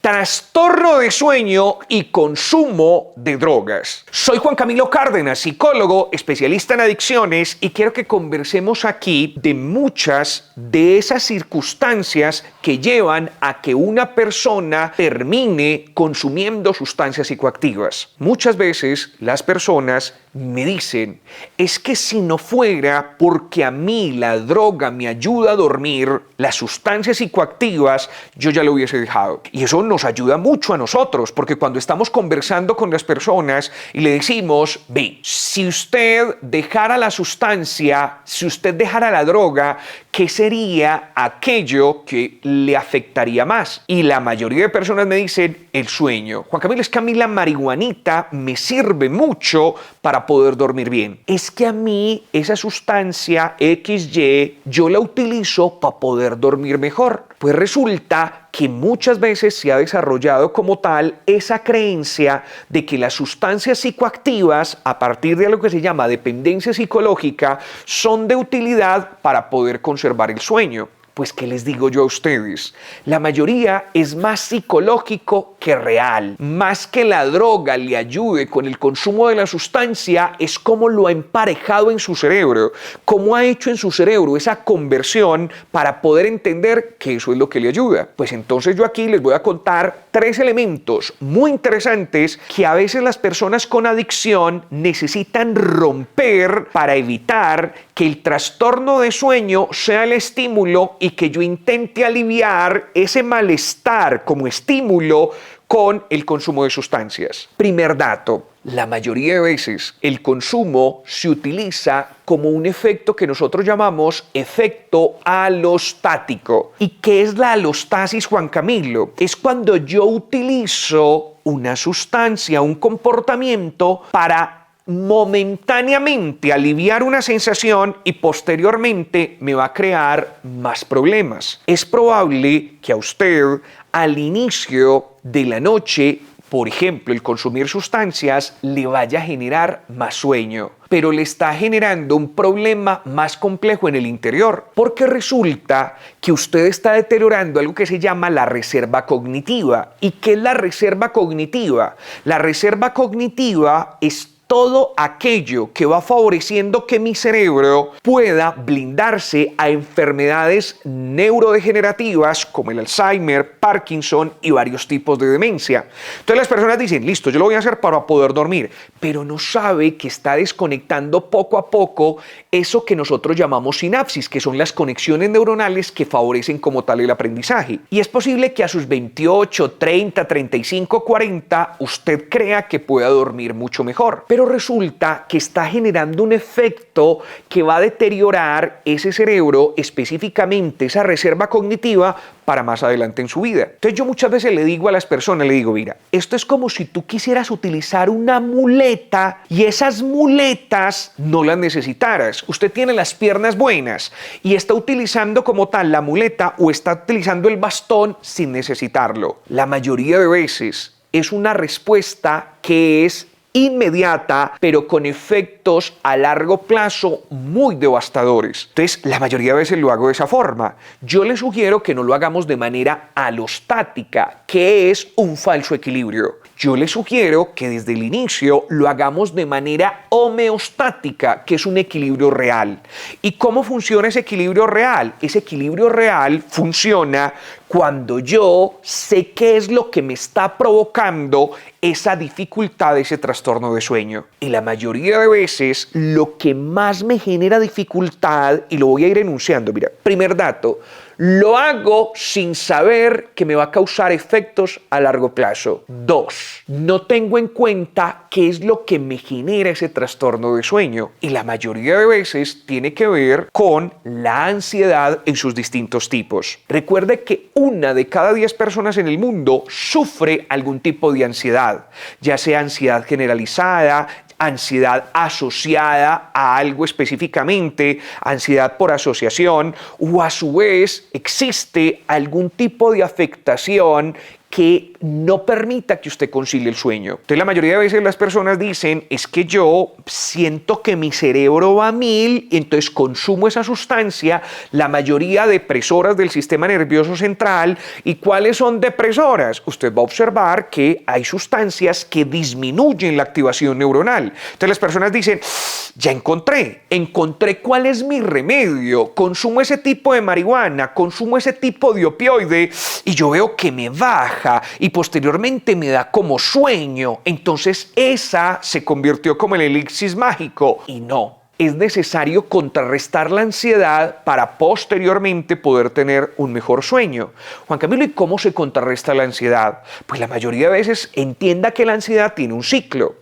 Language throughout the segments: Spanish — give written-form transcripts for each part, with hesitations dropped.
Trastorno de sueño y consumo de drogas. Soy Juan Camilo Cárdenas, psicólogo, especialista en adicciones, y quiero que conversemos aquí de muchas de esas circunstancias que llevan a que una persona termine consumiendo sustancias psicoactivas. Muchas veces las personas me dicen, es que si no fuera porque a mí la droga me ayuda a dormir, las sustancias psicoactivas, yo ya lo hubiese dejado. Y eso nos ayuda mucho a nosotros, porque cuando estamos conversando con las personas y le decimos, ve, si usted dejara la sustancia, si usted dejara la droga, ¿qué sería aquello que le afectaría más? Y la mayoría de personas me dicen, el sueño. Juan Camilo, es que a mí la marihuanita me sirve mucho para poder dormir bien. Es que a mí esa sustancia XY yo la utilizo para poder dormir mejor. Pues resulta que muchas veces se ha desarrollado como tal esa creencia de que las sustancias psicoactivas, a partir de lo que se llama dependencia psicológica, son de utilidad para poder conservar el sueño. Pues, ¿qué les digo yo a ustedes? La mayoría es más psicológico que real. Más que la droga le ayude con el consumo de la sustancia, es cómo lo ha emparejado en su cerebro, cómo ha hecho en su cerebro esa conversión para poder entender que eso es lo que le ayuda. Pues entonces yo aquí les voy a contar 3 elementos muy interesantes que a veces las personas con adicción necesitan romper para evitar que el trastorno de sueño sea el estímulo y que yo intente aliviar ese malestar como estímulo con el consumo de sustancias. Primer dato, la mayoría de veces el consumo se utiliza como un efecto que nosotros llamamos efecto alostático. ¿Y qué es la alostasis, Juan Camilo? Es cuando yo utilizo una sustancia, un comportamiento para momentáneamente aliviar una sensación y posteriormente me va a crear más problemas. Es probable que a usted al inicio de la noche, por ejemplo, el consumir sustancias le vaya a generar más sueño, pero le está generando un problema más complejo en el interior, porque resulta que usted está deteriorando algo que se llama la reserva cognitiva. ¿Y qué es la reserva cognitiva? La reserva cognitiva es todo aquello que va favoreciendo que mi cerebro pueda blindarse a enfermedades neurodegenerativas como el Alzheimer, Parkinson y varios tipos de demencia. Entonces las personas dicen, listo, yo lo voy a hacer para poder dormir, pero no sabe que está desconectando poco a poco eso que nosotros llamamos sinapsis, que son las conexiones neuronales que favorecen como tal el aprendizaje. Y es posible que a sus 28, 30, 35, 40 usted crea que pueda dormir mucho mejor, pero resulta que está generando un efecto que va a deteriorar ese cerebro, específicamente esa reserva cognitiva, para más adelante en su vida. Entonces yo muchas veces le digo a las personas, le digo, mira, esto es como si tú quisieras utilizar una muleta y esas muletas no las necesitaras. Usted tiene las piernas buenas y está utilizando como tal la muleta o está utilizando el bastón sin necesitarlo. La mayoría de veces es una respuesta que es inmediata, pero con efectos a largo plazo muy devastadores. Entonces, la mayoría de veces lo hago de esa forma. Yo les sugiero que no lo hagamos de manera alostática, que es un falso equilibrio. Yo les sugiero que desde el inicio lo hagamos de manera homeostática, que es un equilibrio real. ¿Y cómo funciona ese equilibrio real? Ese equilibrio real funciona cuando yo sé qué es lo que me está provocando esa dificultad, ese trastorno de sueño. Y la mayoría de veces lo que más me genera dificultad, y lo voy a ir enunciando, mira, primer dato, lo hago sin saber que me va a causar efectos a largo plazo. 2, no tengo en cuenta qué es lo que me genera ese trastorno de sueño. Y la mayoría de veces tiene que ver con la ansiedad en sus distintos tipos. Recuerde que 1 de cada 10 personas en el mundo sufre algún tipo de ansiedad, ya sea ansiedad generalizada, ansiedad asociada a algo específicamente, ansiedad por asociación, o a su vez existe algún tipo de afectación que no permita que usted concilie el sueño. Entonces la mayoría de veces las personas dicen, es que yo siento que mi cerebro va a 1000 y entonces consumo esa sustancia, la mayoría depresoras del sistema nervioso central. ¿Y cuáles son depresoras? Usted va a observar que hay sustancias que disminuyen la activación neuronal. Entonces las personas dicen, ya encontré cuál es mi remedio, consumo ese tipo de marihuana, consumo ese tipo de opioide y yo veo que me baja y posteriormente me da como sueño. Entonces esa se convirtió como el elixir mágico y no. Es necesario contrarrestar la ansiedad para posteriormente poder tener un mejor sueño. Juan Camilo, ¿y cómo se contrarresta la ansiedad? Pues la mayoría de veces entienda que la ansiedad tiene un ciclo.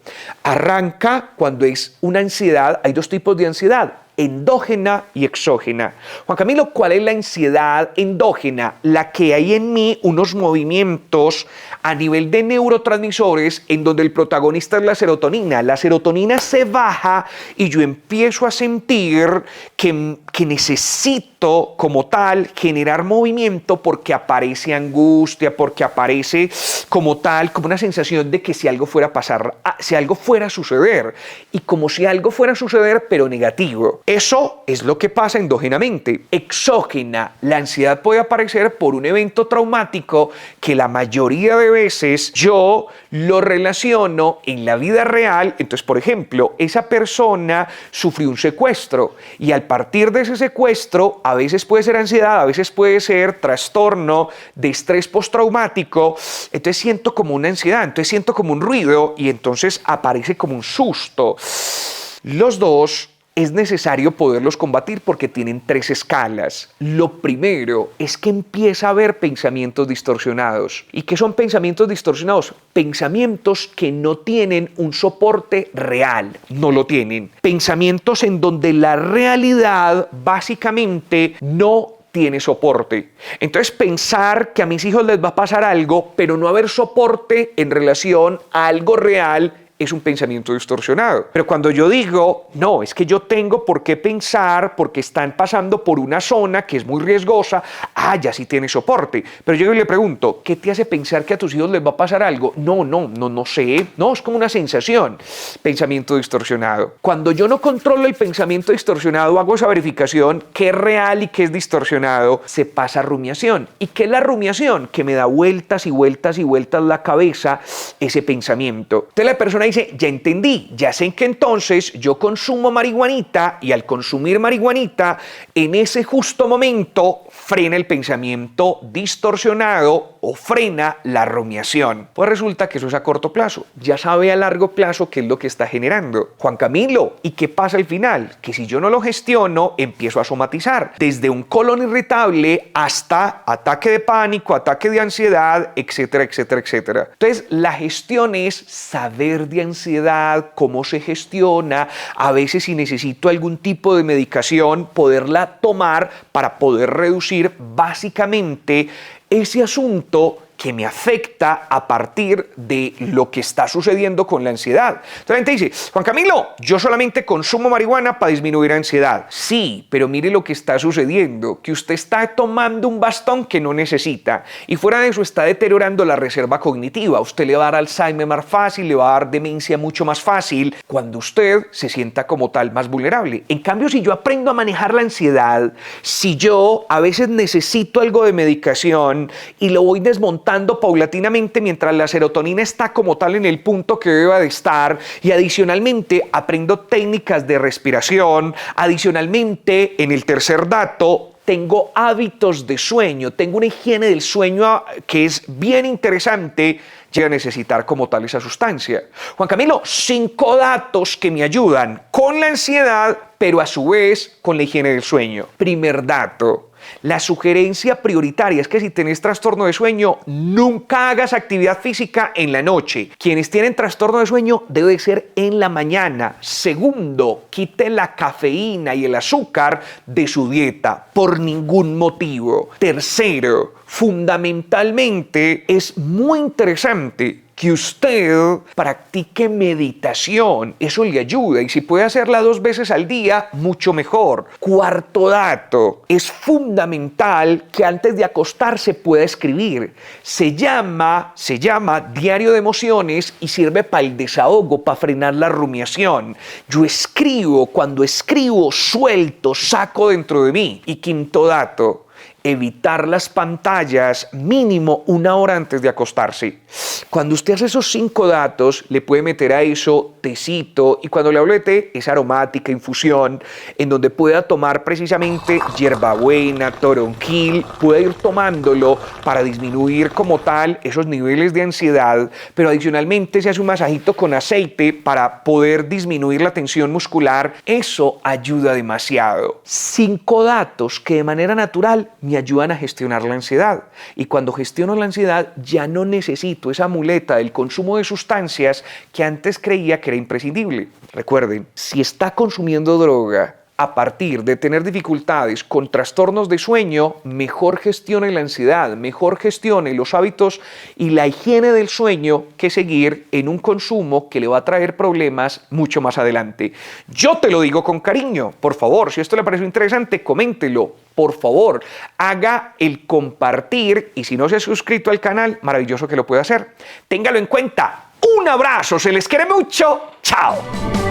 Arranca cuando es una ansiedad, hay dos tipos de ansiedad, endógena y exógena. Juan Camilo, ¿cuál es la ansiedad endógena? La que hay en mí unos movimientos a nivel de neurotransmisores en donde el protagonista es la serotonina. La serotonina se baja y yo empiezo a sentir que necesito como tal generar movimiento porque aparece angustia, porque aparece como tal, como una sensación de que si algo fuera a pasar, si algo fuera a suceder, y como si algo fuera a suceder pero negativo. Eso es lo que pasa endógenamente. Exógena, la ansiedad puede aparecer por un evento traumático que la mayoría de veces yo lo relaciono en la vida real. Entonces, por ejemplo, esa persona sufrió un secuestro y al partir de ese secuestro, a veces puede ser ansiedad, a veces puede ser trastorno de estrés postraumático. Entonces siento como una ansiedad, entonces siento como un ruido y entonces aparece como un susto. Los dos es necesario poderlos combatir porque tienen 3 escalas. Lo primero es que empieza a haber pensamientos distorsionados. ¿Y qué son pensamientos distorsionados? Pensamientos que no tienen un soporte real, no lo tienen. Pensamientos en donde la realidad básicamente no tiene soporte. Entonces pensar que a mis hijos les va a pasar algo, pero no haber soporte en relación a algo real, es un pensamiento distorsionado. Pero cuando yo digo, no, es que yo tengo por qué pensar porque están pasando por una zona que es muy riesgosa, ya sí tiene soporte. Pero yo le pregunto, ¿qué te hace pensar que a tus hijos les va a pasar algo? No sé. No, es como una sensación. Pensamiento distorsionado. Cuando yo no controlo el pensamiento distorsionado, hago esa verificación, qué es real y qué es distorsionado, se pasa a rumiación. ¿Y qué es la rumiación? Que me da vueltas y vueltas y vueltas la cabeza ese pensamiento. Entonces la persona dice, ya entendí, ya sé que entonces yo consumo marihuanita y al consumir marihuanita, en ese justo momento frena el pensamiento distorsionado o frena la rumiación. Pues resulta que eso es a corto plazo. Ya sabe a largo plazo qué es lo que está generando. Juan Camilo, ¿y qué pasa al final? Que si yo no lo gestiono, empiezo a somatizar. Desde un colon irritable hasta ataque de pánico, ataque de ansiedad, etcétera, etcétera, etcétera. Entonces, la gestión es saber de ansiedad, cómo se gestiona. A veces si necesito algún tipo de medicación, poderla tomar para poder reducir básicamente ese asunto que me afecta a partir de lo que está sucediendo con la ansiedad. Entonces la gente dice, Juan Camilo, yo solamente consumo marihuana para disminuir ansiedad. Sí, pero mire lo que está sucediendo, que usted está tomando un bastón que no necesita y fuera de eso está deteriorando la reserva cognitiva. Usted le va a dar Alzheimer más fácil, le va a dar demencia mucho más fácil cuando usted se sienta como tal más vulnerable. En cambio, si yo aprendo a manejar la ansiedad, si yo a veces necesito algo de medicación y lo voy desmontando paulatinamente mientras la serotonina está como tal en el punto que deba de estar y adicionalmente aprendo técnicas de respiración, adicionalmente en el tercer dato tengo hábitos de sueño, tengo una higiene del sueño que es bien interesante, llega a necesitar como tal esa sustancia. Juan Camilo, 5 datos que me ayudan con la ansiedad, pero a su vez con la higiene del sueño. Primer dato. La sugerencia prioritaria es que si tenés trastorno de sueño, nunca hagas actividad física en la noche. Quienes tienen trastorno de sueño debe ser en la mañana. Segundo, quite la cafeína y el azúcar de su dieta por ningún motivo. Tercero, fundamentalmente es muy interesante que usted practique meditación. Eso le ayuda y si puede hacerla 2 veces al día, mucho mejor. Cuarto dato, es fundamental que antes de acostarse pueda escribir. Se llama diario de emociones y sirve para el desahogo, para frenar la rumiación. Yo escribo, cuando escribo, suelto, saco dentro de mí. Y quinto dato, evitar las pantallas mínimo 1 hora antes de acostarse. Cuando usted hace esos 5 datos, le puede meter a eso tecito, y cuando le hablo de té, es aromática, infusión, en donde pueda tomar precisamente hierbabuena, toronjil, puede ir tomándolo para disminuir como tal esos niveles de ansiedad, pero adicionalmente se hace un masajito con aceite para poder disminuir la tensión muscular. Eso ayuda demasiado. 5 datos que de manera natural me ayudan a gestionar la ansiedad. Y cuando gestiono la ansiedad, ya no necesito esa muleta del consumo de sustancias que antes creía que era imprescindible. Recuerden, si está consumiendo droga a partir de tener dificultades con trastornos de sueño, mejor gestione la ansiedad, mejor gestione los hábitos y la higiene del sueño que seguir en un consumo que le va a traer problemas mucho más adelante. Yo te lo digo con cariño. Por favor, si esto le pareció interesante, coméntelo. Por favor, haga el compartir y si no se ha suscrito al canal, maravilloso que lo pueda hacer. Téngalo en cuenta. Un abrazo, se les quiere mucho. Chao.